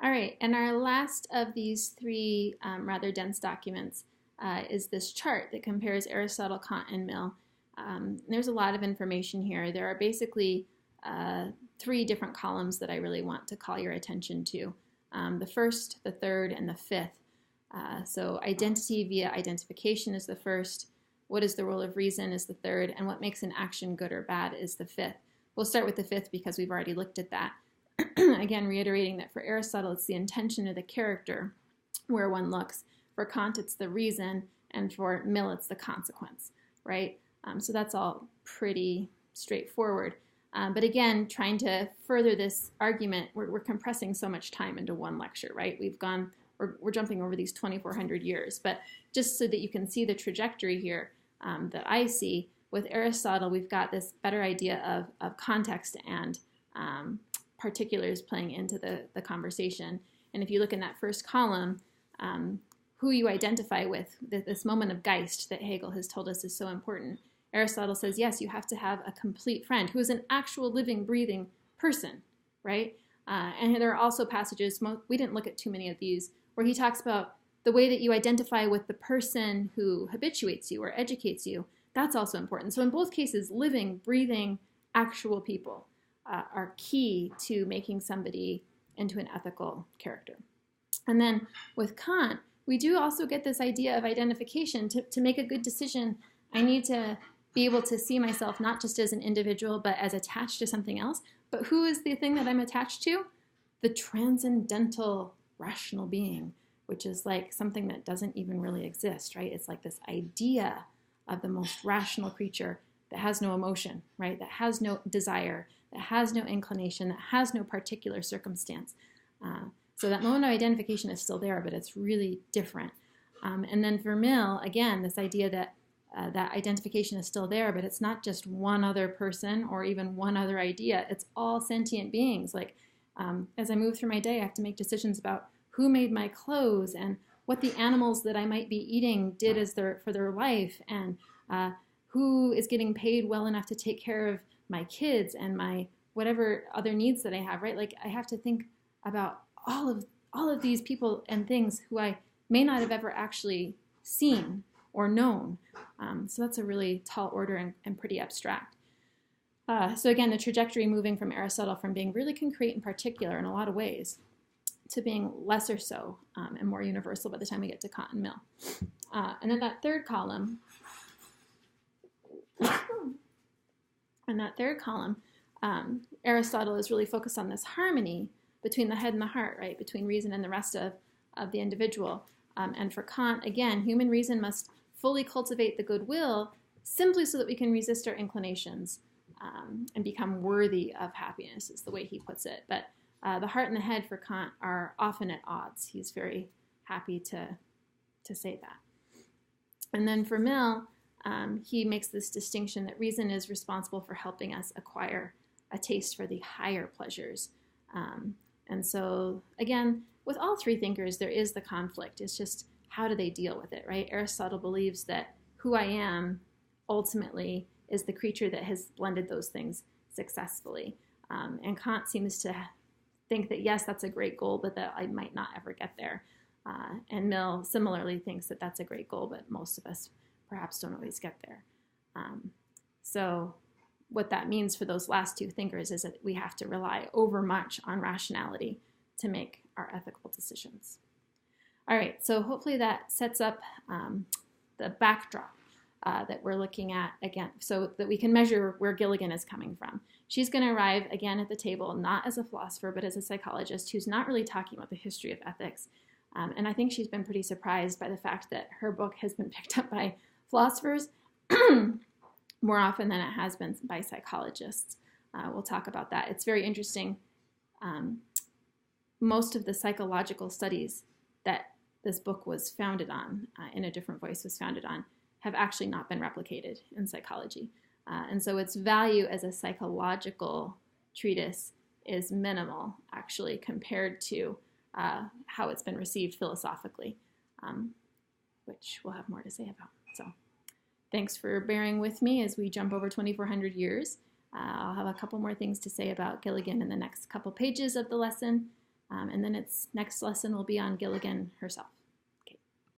All right, and our last of these three rather dense documents is this chart that compares Aristotle, Kant, and Mill. There's a lot of information here. There are basically three different columns that I really want to call your attention to. The first, the third, and the fifth. So identity via identification is the first. What is the role of reason is the third. And what makes an action good or bad is the fifth. We'll start with the fifth because we've already looked at that. Again, reiterating that for Aristotle, it's the intention of the character where one looks. For Kant, it's the reason. And for Mill, it's the consequence, right? So that's all pretty straightforward. But again, trying to further this argument, we're compressing so much time into one lecture, right? We're jumping over these 2,400 years. But just so that you can see the trajectory here that I see, with Aristotle, we've got this better idea of context and particulars playing into the conversation. And if you look in that first column, who you identify with, this moment of Geist that Hegel has told us is so important. Aristotle says, yes, you have to have a complete friend who is an actual living, breathing person, right? And there are also passages, we didn't look at too many of these, where he talks about the way that you identify with the person who habituates you or educates you. That's also important. So in both cases, living, breathing, actual people are key to making somebody into an ethical character. And then with Kant, we do also get this idea of identification. To make a good decision, I need to be able to see myself not just as an individual, but as attached to something else. But who is the thing that I'm attached to? The transcendental rational being, which is like something that doesn't even really exist, right? It's like this idea of the most rational creature that has no emotion, right? That has no desire, that has no inclination, that has no particular circumstance. So that moment of identification is still there, but it's really different. And then for Mill, again, this idea that that identification is still there, but it's not just one other person or even one other idea. It's all sentient beings. Like as I move through my day, I have to make decisions about who made my clothes and what the animals that I might be eating did for their life, and who is getting paid well enough to take care of my kids and my whatever other needs that I have, right? Like I have to think about all of these people and things who I may not have ever actually seen or known. So that's a really tall order and pretty abstract. So again, the trajectory moving from Aristotle from being really concrete and particular in a lot of ways to being lesser so and more universal by the time we get to Kant and Mill. And then that third column, Aristotle is really focused on this harmony between the head and the heart, right? Between reason and the rest of the individual. And for Kant, again, human reason must fully cultivate the goodwill simply so that we can resist our inclinations and become worthy of happiness is the way he puts it. But the heart and the head for Kant are often at odds. He's very happy to say that. And then for Mill, he makes this distinction that reason is responsible for helping us acquire a taste for the higher pleasures. And so, again, with all three thinkers, there is the conflict. It's just how do they deal with it, right? Aristotle believes that who I am ultimately is the creature that has blended those things successfully. And Kant seems to think that, yes, that's a great goal, but that I might not ever get there. And Mill similarly thinks that that's a great goal, but most of us perhaps don't always get there. So what that means for those last two thinkers is that we have to rely overmuch on rationality to make our ethical decisions. All right, so hopefully that sets up the backdrop that we're looking at again, so that we can measure where Gilligan is coming from. She's going to arrive again at the table, not as a philosopher, but as a psychologist who's not really talking about the history of ethics. And I think she's been pretty surprised by the fact that her book has been picked up by philosophers more often than it has been by psychologists. We'll talk about that. It's very interesting. Most of the psychological studies that this book was founded on, In a Different Voice was founded on, have actually not been replicated in psychology. And so its value as a psychological treatise is minimal, actually, compared to how it's been received philosophically, which we'll have more to say about. So thanks for bearing with me as we jump over 2,400 years. I'll have a couple more things to say about Gilligan in the next couple pages of the lesson. And then its next lesson will be on Gilligan herself.